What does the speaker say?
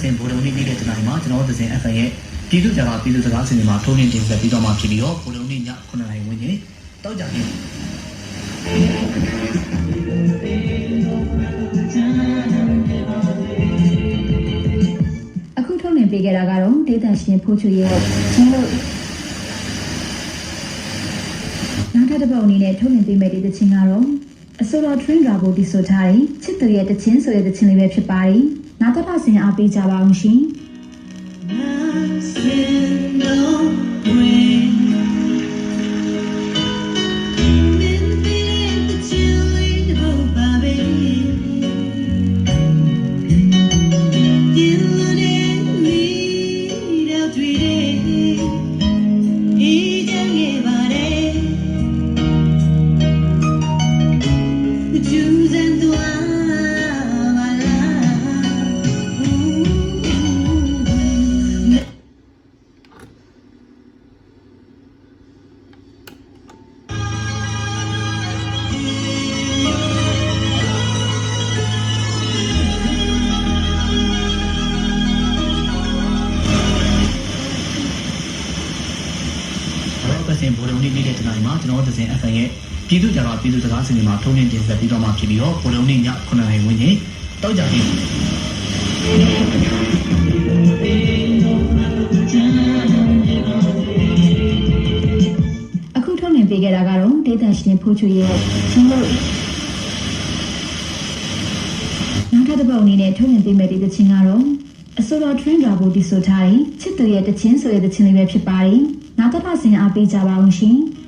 စဉ်ဗိုလ်လုံးနေ့နေ့တဲ့တနိုင်မှာကျွန်တော်တို့စဉ် FM ရဲ့ပြည်သူ့ကြတာပြည်သူစကားစင်တွေမှာထုံးနှင်းတင်ဆက်ပြီးတော့မှဖြစ်ပြီးတော့ဗိုလ်လုံးနေ့ည9:00နာရီဝန်းကျင်တောက်ကြနေတယ် ပေးခဲ့တာကတော့ဒေသရှင်ဖိုးချူရဲ့ချင်းလို့နောက်ထပ်တစ်ပုတ်အနေနဲ့ထုတ်လွှင့်ပေးမယ့်ဒီသချင်းကတော့အစိုးရ train ရာကိုဒီဆိုထားတဲ့ချစ်သူရဲ့တချင်းဆိုတဲ့သချင်းလေးပဲဖြစ်ပါတယ်။နောက်တော့ဆင်အားပေးကြပါအောင်ရှင်။စဉ်ဗိုလ်လုံးနေ့နေ့တနိုင်မှာကျွန်တော်တို့စဉ် FM ရဲ့ပြည်သူ့ကြတော့ပြည်သူစကားစင်တွေမှာထုံးနှင်းတင်ဆက်ပြီးတော့မှဖြစ်ပြီးတော့ဗိုလ်လုံးနေ့ည9:00နာရီဝန်းကျင်တောက်ကြပြီအခုထုံးနှင်းပေးခဲ့တာကတော့ဒေသရှင်ဖိုးချူရဲ့ချင်းလို့နောက်ထပ်တစ်ပုတ်အနေနဲ့ထုံးနှင်းပေးမယ့်ဒီသချင်းကတော့အစိုးရ train ရာကိုဒီဆိုထားတဲ့ချစ်သူရဲ့တချင်းဆိုတဲ့သချင်းလေးပဲဖြစ်ပါတယ်။နောက်တော့ဆင်အားပေးကြပါအောင်ရှင်။